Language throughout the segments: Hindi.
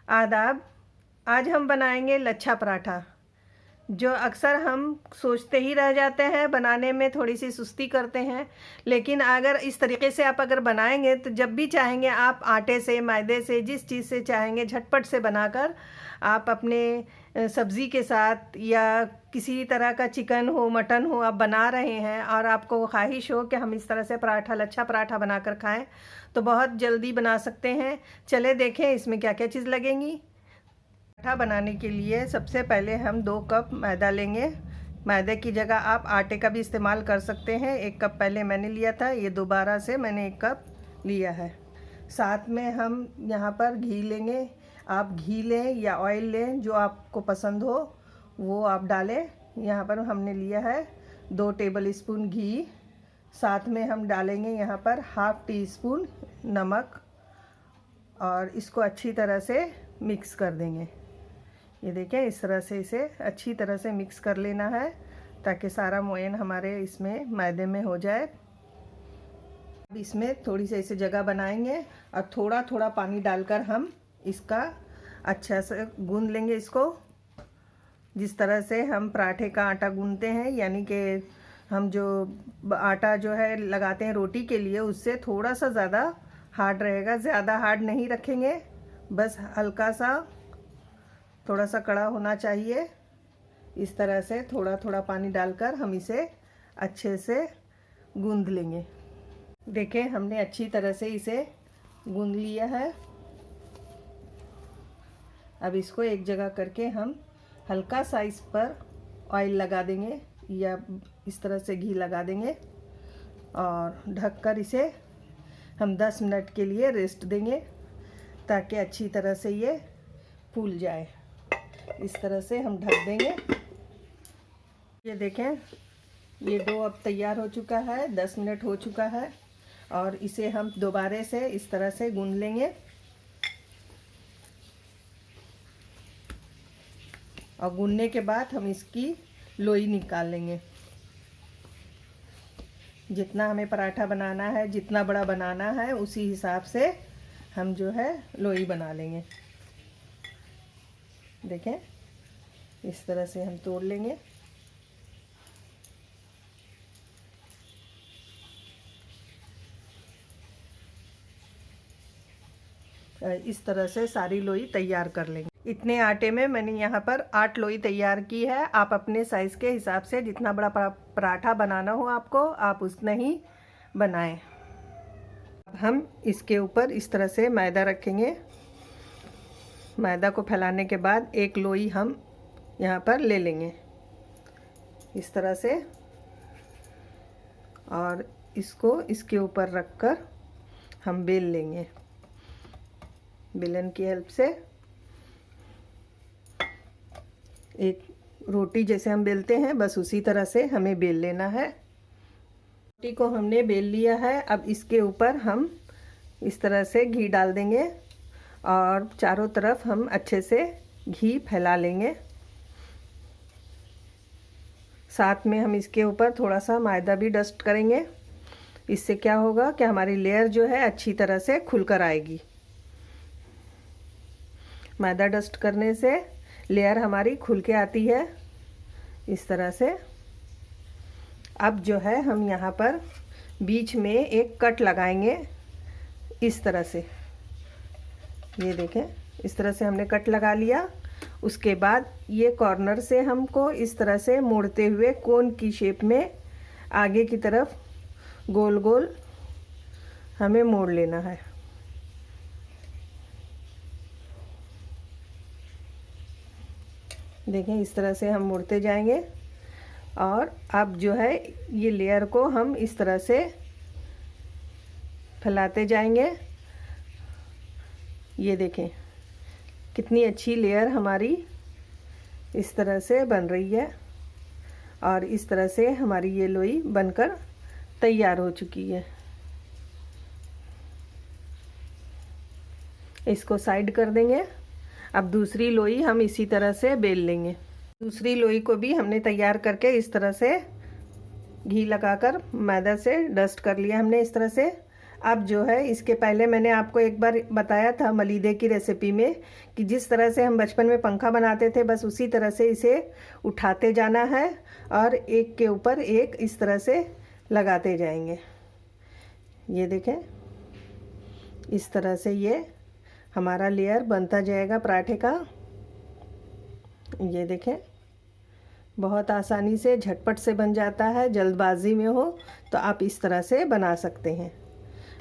आदाब। आज हम बनाएंगे लच्छा पराठा, जो अक्सर हम सोचते ही रह जाते हैं, बनाने में थोड़ी सी सुस्ती करते हैं। लेकिन अगर इस तरीके से आप अगर बनाएंगे तो जब भी चाहेंगे आप आटे से, मैदे से, जिस चीज़ से चाहेंगे झटपट से बनाकर आप अपने सब्ज़ी के साथ या किसी तरह का चिकन हो, मटन हो, आप बना रहे हैं और आपको ख्वाहिश हो कि हम इस तरह से पराठा, लच्छा पराठा बनाकर खाएं, तो बहुत जल्दी बना सकते हैं। चले देखें इसमें क्या क्या चीज़ लगेंगी। पराठा बनाने के लिए सबसे पहले हम 2 कप मैदा लेंगे। मैदे की जगह आप आटे का भी इस्तेमाल कर सकते हैं। 1 कप पहले मैंने लिया था, ये दोबारा से मैंने 1 कप लिया है। साथ में हम यहाँ पर घी लेंगे। आप घी लें या ऑयल लें, जो आपको पसंद हो वो आप डालें। यहाँ पर हमने लिया है 2 टेबल स्पून घी। साथ में हम डालेंगे यहाँ पर ½ टी स्पून नमक और इसको अच्छी तरह से मिक्स कर देंगे। ये देखें, इस तरह से इसे अच्छी तरह से मिक्स कर लेना है ताकि सारा मोयन हमारे इसमें मैदे में हो जाए। अब इसमें थोड़ी सी इसे जगह बनाएंगे और थोड़ा थोड़ा पानी डालकर हम इसका अच्छा से गूंद लेंगे इसको। जिस तरह से हम पराठे का आटा गूंदते हैं, यानी कि हम जो आटा जो है लगाते हैं रोटी के लिए, उससे थोड़ा सा ज़्यादा हार्ड रहेगा। ज़्यादा हार्ड नहीं रखेंगे, बस हल्का सा थोड़ा सा कड़ा होना चाहिए। इस तरह से थोड़ा थोड़ा पानी डालकर हम इसे अच्छे से गूंद लेंगे। देखें, हमने अच्छी तरह से इसे गूंद लिया है। अब इसको एक जगह करके हम हल्का सा इस पर ऑयल लगा देंगे या इस तरह से घी लगा देंगे और ढककर इसे हम 10 मिनट के लिए रेस्ट देंगे ताकि अच्छी तरह से ये फूल जाए। इस तरह से हम ढक देंगे। ये देखें, ये डो अब तैयार हो चुका है। 10 मिनट हो चुका है और इसे हम दोबारा से इस तरह से गूंद लेंगे और गूंदने के बाद हम इसकी लोई निकाल लेंगे। जितना हमें पराठा बनाना है, जितना बड़ा बनाना है, उसी हिसाब से हम जो है लोई बना लेंगे। देखें, इस तरह से हम तोड़ लेंगे। इस तरह से सारी लोई तैयार कर लेंगे। इतने आटे में मैंने यहाँ पर 8 लोई तैयार की है। आप अपने साइज़ के हिसाब से जितना बड़ा पराठा बनाना हो आपको, आप उतना ही बनाएं। अब हम इसके ऊपर इस तरह से मैदा रखेंगे। मैदा को फैलाने के बाद एक लोई हम यहाँ पर ले लेंगे इस तरह से और इसको इसके ऊपर रखकर हम बेल लेंगे बेलन की हेल्प से। एक रोटी जैसे हम बेलते हैं, बस उसी तरह से हमें बेल लेना है। रोटी को हमने बेल लिया है। अब इसके ऊपर हम इस तरह से घी डाल देंगे और चारों तरफ हम अच्छे से घी फैला लेंगे। साथ में हम इसके ऊपर थोड़ा सा मैदा भी डस्ट करेंगे। इससे क्या होगा कि हमारी लेयर जो है अच्छी तरह से खुलकर आएगी। मैदा डस्ट करने से लेयर हमारी खुल के आती है इस तरह से। अब जो है हम यहाँ पर बीच में एक कट लगाएंगे इस तरह से। ये देखें, इस तरह से हमने कट लगा लिया। उसके बाद ये कॉर्नर से हमको इस तरह से मोड़ते हुए कोन की शेप में आगे की तरफ गोल गोल हमें मोड़ लेना है। देखें, इस तरह से हम मोड़ते जाएंगे और अब जो है ये लेयर को हम इस तरह से फैलाते जाएंगे। ये देखें कितनी अच्छी लेयर हमारी इस तरह से बन रही है और इस तरह से हमारी ये लोई बनकर तैयार हो चुकी है। इसको साइड कर देंगे। अब दूसरी लोई हम इसी तरह से बेल लेंगे। दूसरी लोई को भी हमने तैयार करके इस तरह से घी लगाकर मैदा से डस्ट कर लिया हमने इस तरह से। अब जो है इसके पहले मैंने आपको एक बार बताया था मलीदे की रेसिपी में कि जिस तरह से हम बचपन में पंखा बनाते थे बस उसी तरह से इसे उठाते जाना है और एक के ऊपर एक इस तरह से लगाते जाएंगे। ये देखें, इस तरह से ये हमारा लेयर बनता जाएगा पराठे का। ये देखें, बहुत आसानी से झटपट से बन जाता है। जल्दबाजी में हो तो आप इस तरह से बना सकते हैं।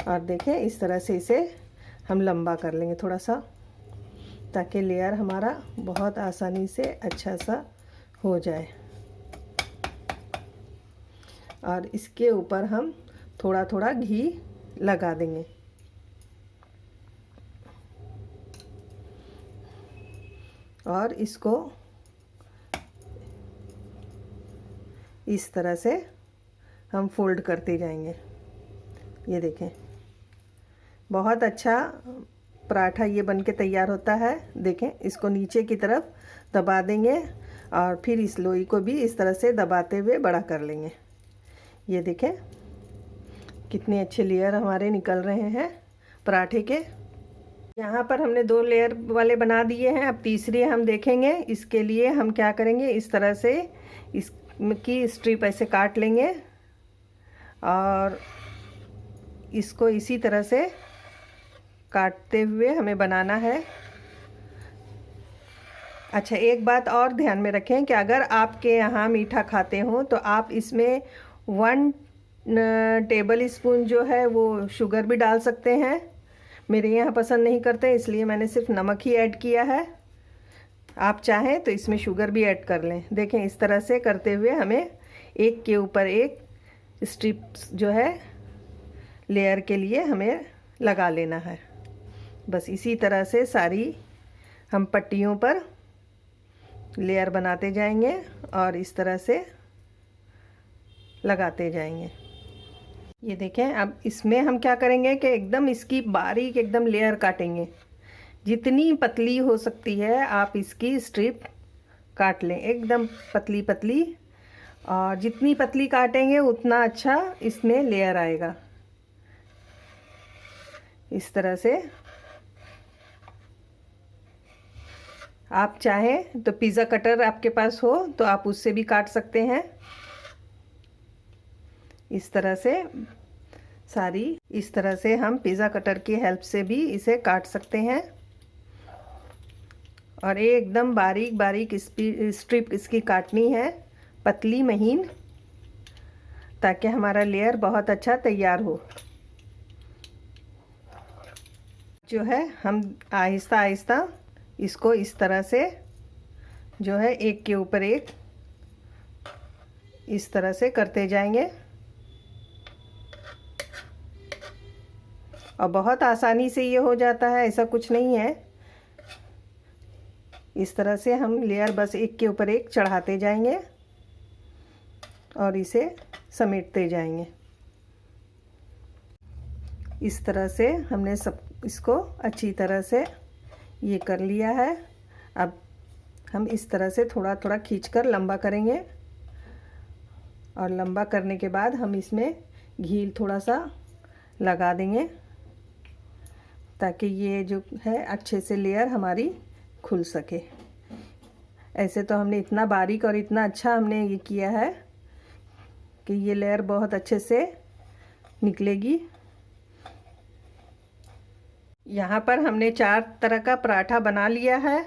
और देखें, इस तरह से इसे हम लंबा कर लेंगे थोड़ा सा, ताकि लेयर हमारा बहुत आसानी से अच्छा सा हो जाए। और इसके ऊपर हम थोड़ा थोड़ा घी लगा देंगे। और इसको इस तरह से हम फोल्ड करते जाएंगे। ये देखें, बहुत अच्छा पराठा ये बनके तैयार होता है। देखें, इसको नीचे की तरफ दबा देंगे और फिर इस लोई को भी इस तरह से दबाते हुए बड़ा कर लेंगे। ये देखें कितने अच्छे लेयर हमारे निकल रहे हैं पराठे के। यहाँ पर हमने 2 लेयर वाले बना दिए हैं। अब तीसरी हम देखेंगे। इसके लिए हम क्या करेंगे, इस तरह से इसकी स्ट्रिप ऐसे काट लेंगे और इसको इसी तरह से काटते हुए हमें बनाना है। अच्छा, एक बात और ध्यान में रखें कि अगर आपके यहाँ मीठा खाते हो तो आप इसमें 1 टेबल स्पून जो है वो शुगर भी डाल सकते हैं। मेरे यहाँ पसंद नहीं करते, इसलिए मैंने सिर्फ नमक ही ऐड किया है। आप चाहें तो इसमें शुगर भी ऐड कर लें। देखें, इस तरह से करते हुए हमें एक के ऊपर एक स्ट्रिप्स जो है लेयर के लिए हमें लगा लेना है। बस इसी तरह से सारी हम पट्टियों पर लेयर बनाते जाएंगे और इस तरह से लगाते जाएंगे। ये देखें, अब इसमें हम क्या करेंगे कि एकदम इसकी बारीक एकदम लेयर काटेंगे। जितनी पतली हो सकती है आप इसकी स्ट्रिप काट लें, एकदम पतली पतली। और जितनी पतली काटेंगे उतना अच्छा इसमें लेयर आएगा। इस तरह से आप चाहें तो पिज़्ज़ा कटर आपके पास हो तो आप उससे भी काट सकते हैं। इस तरह से सारी, इस तरह से हम पिज़्ज़ा कटर की हेल्प से भी इसे काट सकते हैं। और एकदम बारीक बारीक स्ट्रिप इसकी काटनी है, पतली महीन, ताकि हमारा लेयर बहुत अच्छा तैयार हो। जो है हम आहिस्ता आहिस्ता इसको इस तरह से जो है एक के ऊपर एक इस तरह से करते जाएंगे। और बहुत आसानी से ये हो जाता है, ऐसा कुछ नहीं है। इस तरह से हम लेयर बस एक के ऊपर एक चढ़ाते जाएंगे और इसे समेटते जाएंगे। इस तरह से हमने सब इसको अच्छी तरह से ये कर लिया है। अब हम इस तरह से थोड़ा थोड़ा खींचकर लंबा करेंगे और लंबा करने के बाद हम इसमें घी थोड़ा सा लगा देंगे, ताकि ये जो है अच्छे से लेयर हमारी खुल सके। ऐसे तो हमने इतना बारीक और इतना अच्छा हमने ये किया है कि ये लेयर बहुत अच्छे से निकलेगी। यहाँ पर हमने 4 तरह का पराठा बना लिया है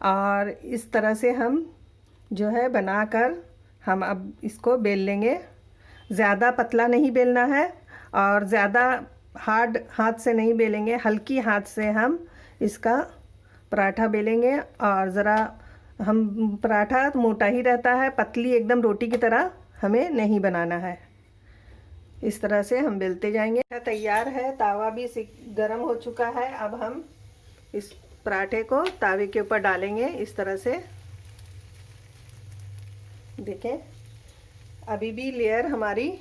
और इस तरह से हम जो है बनाकर हम अब इसको बेल लेंगे। ज़्यादा पतला नहीं बेलना है और ज़्यादा हार्ड हाथ से नहीं बेलेंगे, हल्की हाथ से हम इसका पराठा बेलेंगे। और ज़रा हम पराठा मोटा ही रहता है, पतली एकदम रोटी की तरह हमें नहीं बनाना है। इस तरह से हम बेलते जाएंगे। तैयार है, तावा भी गर्म हो चुका है। अब हम इस पराठे को तावे के ऊपर डालेंगे इस तरह से। देखें, अभी भी लेयर हमारी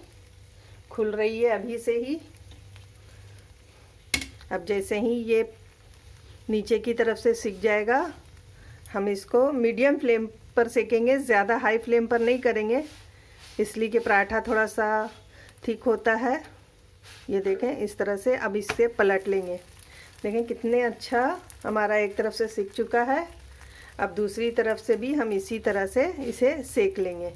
खुल रही है अभी से ही। अब जैसे ही ये नीचे की तरफ से सिक जाएगा, हम इसको मीडियम फ्लेम पर सेकेंगे, ज़्यादा हाई फ्लेम पर नहीं करेंगे, इसलिए कि पराठा थोड़ा सा थिक होता है। ये देखें इस तरह से। अब इससे पलट लेंगे। देखें कितने अच्छा हमारा एक तरफ से सिक चुका है। अब दूसरी तरफ से भी हम इसी तरह से इसे सेक लेंगे।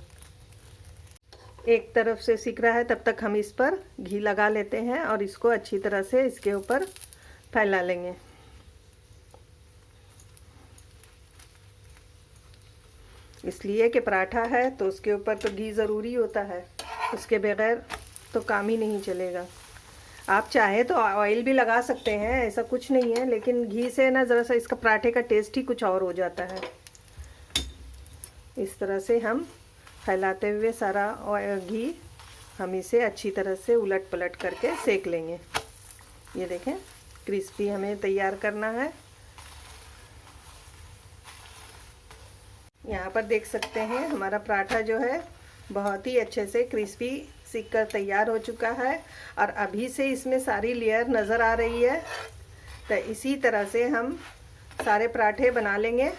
एक तरफ से सिक रहा है तब तक हम इस पर घी लगा लेते हैं और इसको अच्छी तरह से इसके ऊपर फैला लेंगे। इसलिए कि पराठा है तो उसके ऊपर तो घी ज़रूरी होता है, उसके बगैर तो काम ही नहीं चलेगा। आप चाहे तो ऑयल भी लगा सकते हैं, ऐसा कुछ नहीं है, लेकिन घी से ना ज़रा सा इसका पराठे का टेस्ट ही कुछ और हो जाता है। इस तरह से हम फैलाते हुए सारा घी हम इसे अच्छी तरह से उलट पलट करके सेक लेंगे। ये देखें क्रिस्पी हमें तैयार करना है। यहाँ पर देख सकते हैं हमारा पराठा जो है बहुत ही अच्छे से क्रिस्पी सीख कर तैयार हो चुका है और अभी से इसमें सारी लेयर नज़र आ रही है। तो इसी तरह से हम सारे पराठे बना लेंगे।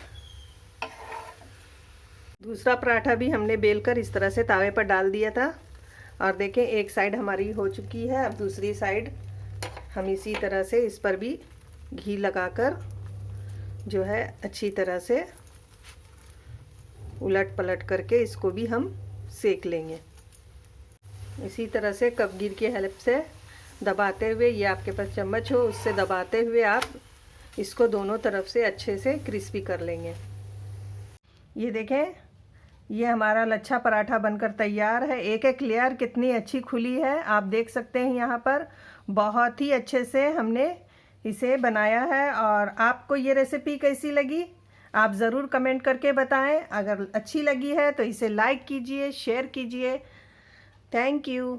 दूसरा पराठा भी हमने बेलकर इस तरह से तावे पर डाल दिया था और देखें एक साइड हमारी हो चुकी है। अब दूसरी साइड हम इसी तरह से इस पर भी घी लगाकर जो है अच्छी तरह से उलट पलट करके इसको भी हम सेक लेंगे। इसी तरह से कपगिर की हेल्प से दबाते हुए, ये आपके पास चम्मच हो उससे दबाते हुए आप इसको दोनों तरफ से अच्छे से क्रिस्पी कर लेंगे। ये देखें ये हमारा लच्छा पराठा बनकर तैयार है। एक एक लेयर कितनी अच्छी खुली है, आप देख सकते हैं यहाँ पर। बहुत ही अच्छे से हमने इसे बनाया है। और आपको ये रेसिपी कैसी लगी आप ज़रूर कमेंट करके बताएं। अगर अच्छी लगी है तो इसे लाइक कीजिए, शेयर कीजिए। Thank you.